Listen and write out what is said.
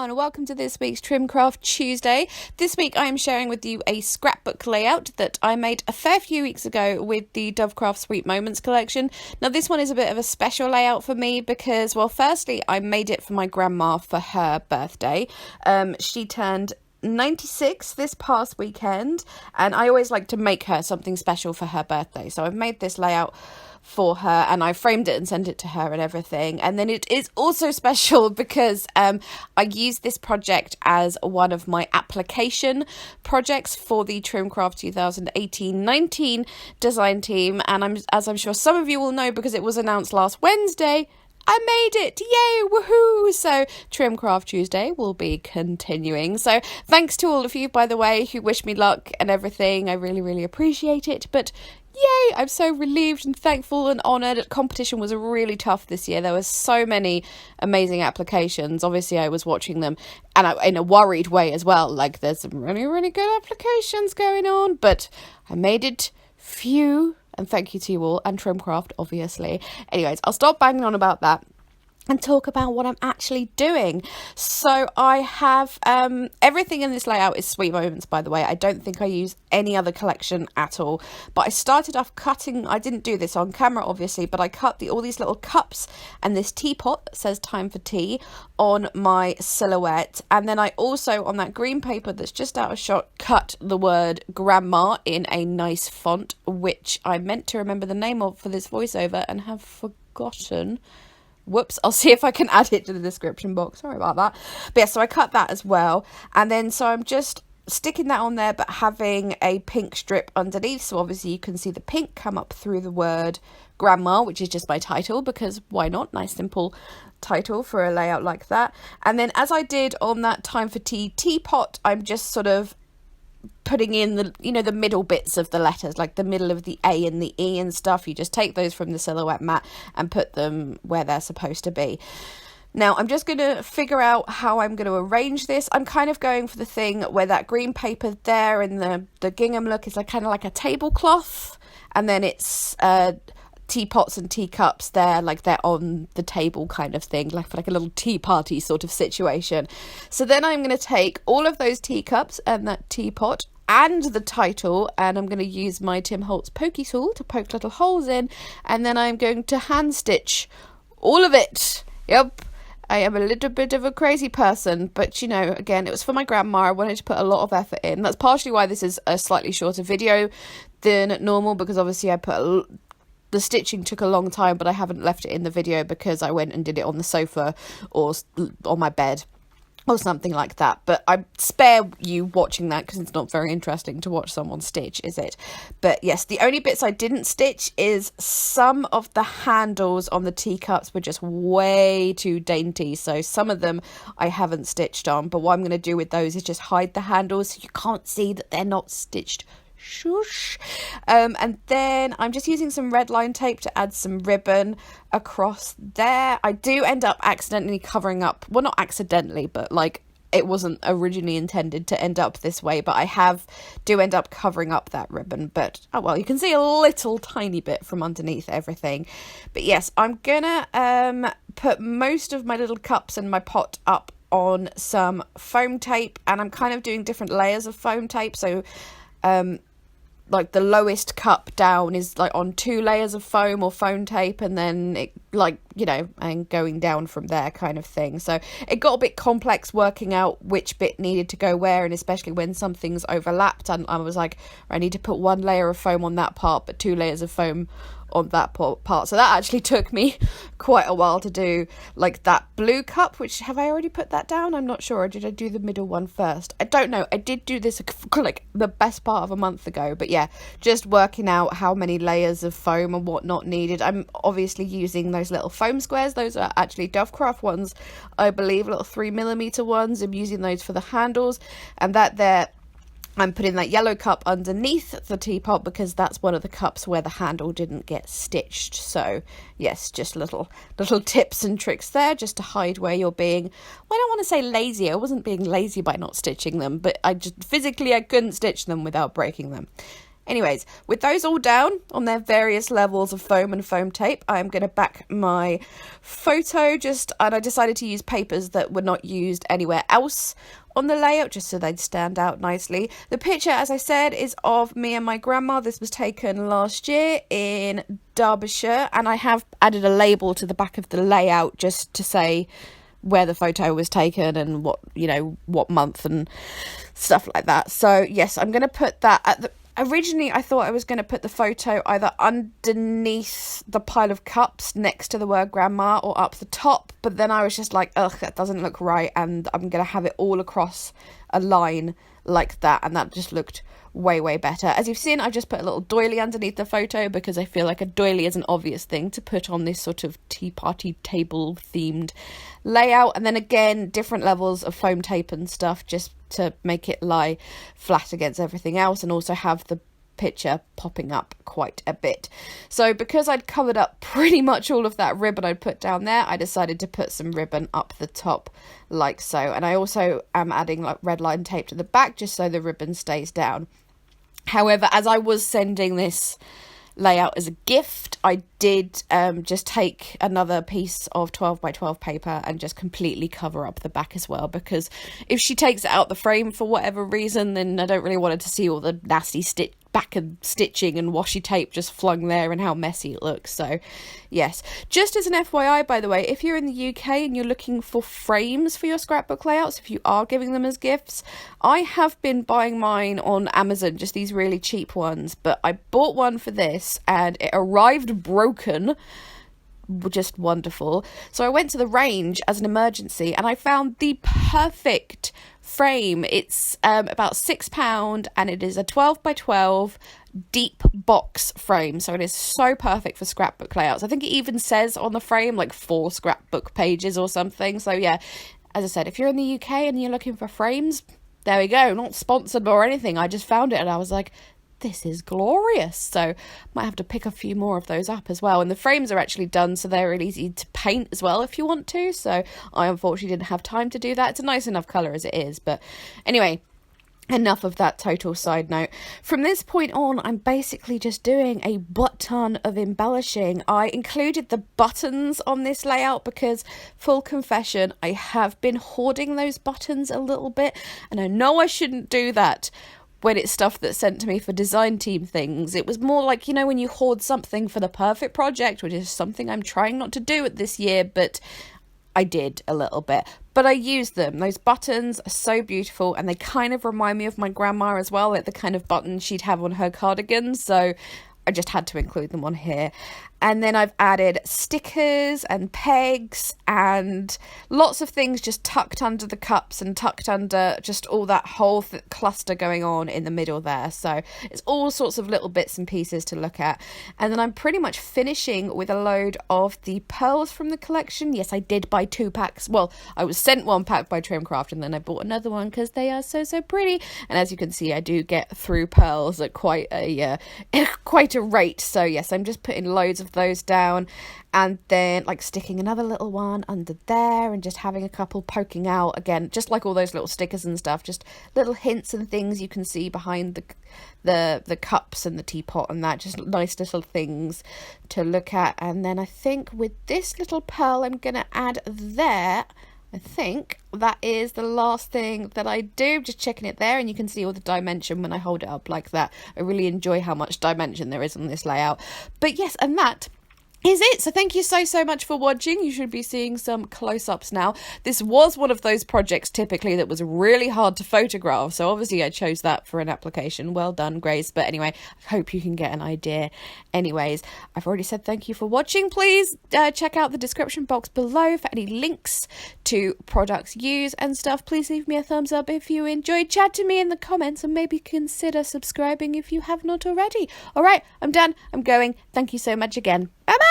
everyone, welcome to this week's Trimcraft Tuesday. This week I am sharing with you a scrapbook layout that I made a fair few weeks ago with the Dovecraft Sweet Moments collection. Now this one is a bit of a special layout for me because, well, firstly I made it for my grandma for her birthday. She turned 96 this past weekend and I always like to make her something special for her birthday, so I've made this layout for her and I framed it and sent it to her and everything. And then it is also special because I used this project as one of my application projects for the Trimcraft 2018-19 design team, and as I'm sure some of you will know because it was announced last Wednesday, I made it! Yay! Woohoo! So Trimcraft Tuesday will be continuing. So thanks to all of you, by the way, who wish me luck and everything. I really, really appreciate it. But yay! I'm so relieved and thankful and honoured. Competition was really tough this year. There were so many amazing applications. Obviously, I was watching them and in a worried way as well. Like, there's some really, really good applications going on. But I made it few. And thank you to you all, and Trimcraft, obviously. Anyways, I'll stop banging on about that and talk about what I'm actually doing. So I have everything in this layout is Sweet Moments, by the way. I don't think I use any other collection at all. But I started off cutting, I didn't do this on camera obviously, but I cut all these little cups and this teapot that says time for tea on my silhouette. And then I also, on that green paper that's just out of shot, cut the word grandma in a nice font, which I meant to remember the name of for this voiceover and have forgotten. Whoops, I'll see if I can add it to the description box. Sorry about that. But yeah, so I cut that as well. And then so I'm just sticking that on there, but having a pink strip underneath. So obviously you can see the pink come up through the word grandma, which is just my title, because why not? Nice simple title for a layout like that. And then as I did on that time for tea teapot, I'm just sort of putting in the, you know, the middle bits of the letters, like the middle of the A and the E and stuff. You just take those from the silhouette mat and put them where they're supposed to be. Now I'm just going to figure out how I'm going to arrange this. I'm kind of going for the thing where that green paper there and the gingham look is like kind of like a tablecloth, and then it's teapots and teacups there, like they're on the table kind of thing, like a little tea party sort of situation. So then I'm going to take all of those teacups and that teapot and the title, and I'm going to use my Tim Holtz pokey tool to poke little holes in, and then I'm going to hand stitch all of it. Yep, I am a little bit of a crazy person, but you know, again, it was for my grandma. I wanted to put a lot of effort in. That's partially why this is a slightly shorter video than normal, because obviously the stitching took a long time, but I haven't left it in the video because I went and did it on the sofa or on my bed or something like that. But I spare you watching that because it's not very interesting to watch someone stitch, is it? But yes, the only bits I didn't stitch is some of the handles on the teacups were just way too dainty. So some of them I haven't stitched on, but what I'm going to do with those is just hide the handles so you can't see that they're not stitched. Shush. And then I'm just using some red line tape to add some ribbon across there. I do end up accidentally covering up, well, not accidentally, but like it wasn't originally intended to end up this way, but I do end up covering up that ribbon. But oh well, you can see a little tiny bit from underneath everything. But yes, I'm gonna put most of my little cups and my pot up on some foam tape, and I'm kind of doing different layers of foam tape. So like the lowest cup down is like on 2 layers of foam or foam tape, and then it, like, you know, and going down from there kind of thing. So it got a bit complex working out which bit needed to go where, and especially when some things overlapped, and I was like, I need to put 1 layer of foam on that part but 2 layers of foam on that part. So that actually took me quite a while to do, like that blue cup, which, have I already put that down? I'm not sure. Or did I do the middle one first? I don't know. I did do this like the best part of a month ago, but yeah, just working out how many layers of foam and whatnot needed. I'm obviously using those little foam squares. Those are actually Dovecraft ones, I believe, little 3mm ones. I'm using those for the handles, and that there, I'm putting that yellow cup underneath the teapot because that's one of the cups where the handle didn't get stitched. So yes, just little tips and tricks there just to hide where you're being, well, I don't want to say lazy. I wasn't being lazy by not stitching them, but I just physically I couldn't stitch them without breaking them. Anyways, with those all down on their various levels of foam and foam tape, I'm going to back my photo and I decided to use papers that were not used anywhere else on the layout, just so they'd stand out nicely. The picture, as I said, is of me and my grandma. This was taken last year in Derbyshire, and I have added a label to the back of the layout just to say where the photo was taken and what month and stuff like that. So yes, I'm going to put that originally I thought I was going to put the photo either underneath the pile of cups next to the word grandma or up the top, but then I was just like, ugh, that doesn't look right, and I'm going to have it all across a line like that, and that just looked way better. As you've seen, I've just put a little doily underneath the photo because I feel like a doily is an obvious thing to put on this sort of tea party table themed layout, and then again different levels of foam tape and stuff just to make it lie flat against everything else and also have the picture popping up quite a bit. So because I'd covered up pretty much all of that ribbon I'd put down there, I decided to put some ribbon up the top like so, and I also am adding like red line tape to the back just so the ribbon stays down. However, as I was sending this layout as a gift, I did just take another piece of 12 by 12 paper and just completely cover up the back as well, because if she takes it out the frame for whatever reason, then I don't really want her to see all the nasty back and stitching and washi tape just flung there and how messy it looks. So yes, just as an FYI, by the way, if you're in the UK and you're looking for frames for your scrapbook layouts, if you are giving them as gifts, I have been buying mine on Amazon, just these really cheap ones, but I bought one for this and it arrived broken. Just wonderful. So I went to the range as an emergency and I found the perfect frame. It's about £6 and it is a 12 by 12 deep box frame, so it is so perfect for scrapbook layouts. I think it even says on the frame like 4 scrapbook pages or something. So yeah, as I said, if you're in the UK and you're looking for frames, there we go. Not sponsored or anything, I just found it and I was like, this is glorious. So might have to pick a few more of those up as well. And the frames are actually done, so they're really easy to paint as well if you want to. So I unfortunately didn't have time to do that. It's a nice enough colour as it is. But anyway, enough of that total side note. From this point on, I'm basically just doing a butt ton of embellishing. I included the buttons on this layout because, full confession, I have been hoarding those buttons a little bit. And I know I shouldn't do that when it's stuff that's sent to me for design team things. It was more like, when you hoard something for the perfect project, which is something I'm trying not to do it this year, but I did a little bit. But I used them. Those buttons are so beautiful and they kind of remind me of my grandma as well, like the kind of buttons she'd have on her cardigans. So I just had to include them on here. And then I've added stickers and pegs and lots of things just tucked under the cups and tucked under just all that whole cluster going on in the middle there. So it's all sorts of little bits and pieces to look at. And then I'm pretty much finishing with a load of the pearls from the collection. Yes, I did buy 2 packs. Well, I was sent 1 pack by Trimcraft and then I bought another one because they are so pretty. And as you can see, I do get through pearls at quite a rate. So yes, I'm just putting loads of those down and then like sticking another little one under there and just having a couple poking out again, just like all those little stickers and stuff, just little hints and things you can see behind the cups and the teapot and that, just nice little things to look at. And then I think with this little pearl I'm gonna add there. I think that is the last thing that I do, just checking it there, and you can see all the dimension when I hold it up like that. I really enjoy how much dimension there is on this layout. But yes, and that is it. So thank you so much for watching. You should be seeing some close-ups now. This was one of those projects typically that was really hard to photograph, so obviously I chose that for an application. Well done, Grace. But anyway, I hope you can get an idea. Anyways, I've already said thank you for watching. Please check out the description box below for any links to products used and stuff. Please leave me a thumbs up if you enjoyed. Chat to me in the comments and maybe consider subscribing if you have not already. All right, I'm done. I'm going. Thank you so much again. Bye bye.